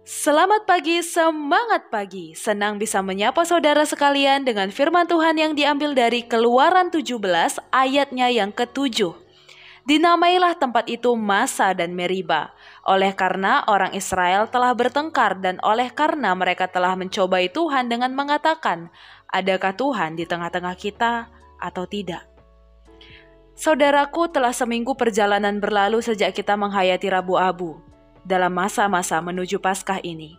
Selamat pagi, semangat pagi. Senang bisa menyapa saudara sekalian dengan firman Tuhan yang diambil dari Keluaran 17 ayatnya yang ke-7. Dinamailah tempat itu Masa dan Meriba, oleh karena orang Israel telah bertengkar dan oleh karena mereka telah mencobai Tuhan dengan mengatakan, adakah Tuhan di tengah-tengah kita atau tidak? Saudaraku, telah seminggu perjalanan berlalu sejak kita menghayati Rabu Abu dalam masa-masa menuju Paskah ini.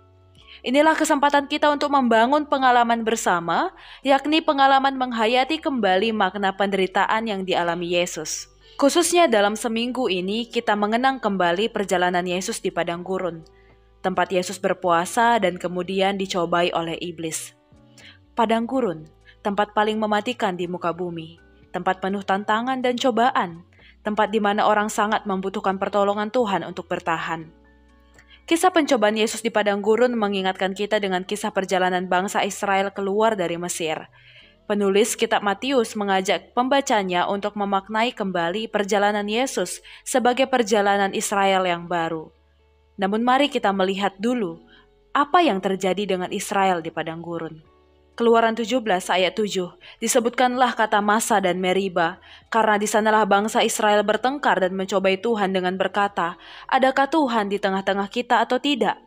Inilah kesempatan kita untuk membangun pengalaman bersama, yakni pengalaman menghayati kembali makna penderitaan yang dialami Yesus. Khususnya dalam seminggu ini kita mengenang kembali perjalanan Yesus di padang gurun, tempat Yesus berpuasa dan kemudian dicobai oleh iblis. Padang gurun, tempat paling mematikan di muka bumi, tempat penuh tantangan dan cobaan, tempat di mana orang sangat membutuhkan pertolongan Tuhan untuk bertahan. Kisah pencobaan Yesus di padang gurun mengingatkan kita dengan kisah perjalanan bangsa Israel keluar dari Mesir. Penulis kitab Matius mengajak pembacanya untuk memaknai kembali perjalanan Yesus sebagai perjalanan Israel yang baru. Namun mari kita melihat dulu apa yang terjadi dengan Israel di padang gurun. Keluaran 17 ayat 7 disebutkanlah kata Masa dan Meriba, karena di sanalah bangsa Israel bertengkar dan mencobai Tuhan dengan berkata, adakah Tuhan di tengah-tengah kita atau tidak?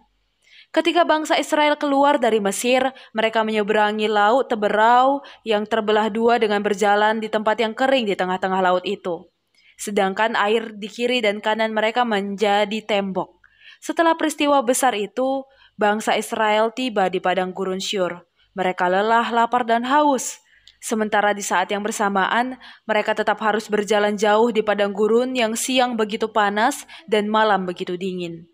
Ketika bangsa Israel keluar dari Mesir, mereka menyeberangi laut Teberau yang terbelah dua dengan berjalan di tempat yang kering di tengah-tengah laut itu. Sedangkan air di kiri dan kanan mereka menjadi tembok. Setelah peristiwa besar itu, bangsa Israel tiba di padang gurun Syur. Mereka lelah, lapar, dan haus. Sementara di saat yang bersamaan, mereka tetap harus berjalan jauh di padang gurun yang siang begitu panas dan malam begitu dingin.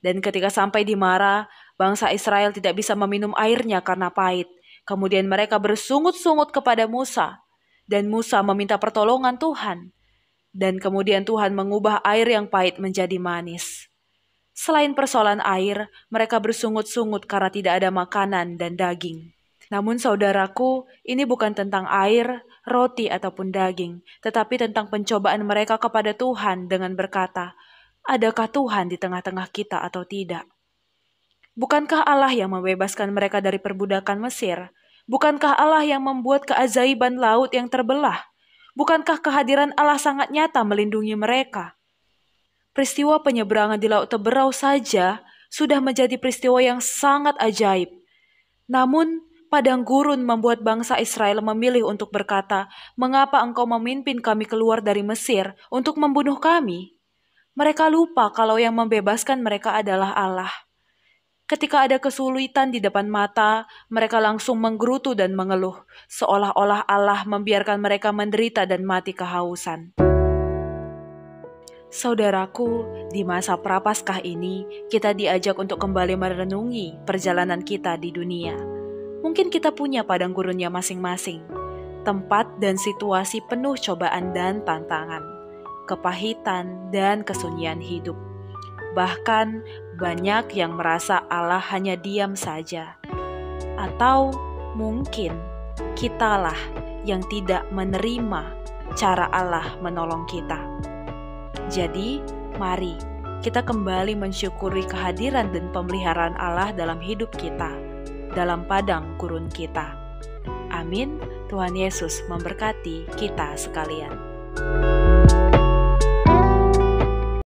Dan ketika sampai di Mara, bangsa Israel tidak bisa meminum airnya karena pahit. Kemudian mereka bersungut-sungut kepada Musa, dan Musa meminta pertolongan Tuhan. Dan kemudian Tuhan mengubah air yang pahit menjadi manis. Selain persoalan air, mereka bersungut-sungut karena tidak ada makanan dan daging. Namun saudaraku, ini bukan tentang air, roti ataupun daging, tetapi tentang pencobaan mereka kepada Tuhan dengan berkata, adakah Tuhan di tengah-tengah kita atau tidak? Bukankah Allah yang membebaskan mereka dari perbudakan Mesir? Bukankah Allah yang membuat keajaiban laut yang terbelah? Bukankah kehadiran Allah sangat nyata melindungi mereka? Peristiwa penyeberangan di Laut Teberau saja sudah menjadi peristiwa yang sangat ajaib. Namun, padang gurun membuat bangsa Israel memilih untuk berkata, mengapa engkau memimpin kami keluar dari Mesir untuk membunuh kami? Mereka lupa kalau yang membebaskan mereka adalah Allah. Ketika ada kesulitan di depan mata, mereka langsung menggerutu dan mengeluh, seolah-olah Allah membiarkan mereka menderita dan mati kehausan. Saudaraku, di masa Prapaskah ini, kita diajak untuk kembali merenungi perjalanan kita di dunia. Mungkin kita punya padang gurunnya masing-masing, tempat dan situasi penuh cobaan dan tantangan, kepahitan dan kesunyian hidup. Bahkan banyak yang merasa Allah hanya diam saja. Atau mungkin kitalah yang tidak menerima cara Allah menolong kita. Jadi, mari kita kembali mensyukuri kehadiran dan pemeliharaan Allah dalam hidup kita, dalam padang gurun kita. Amin. Tuhan Yesus memberkati kita sekalian.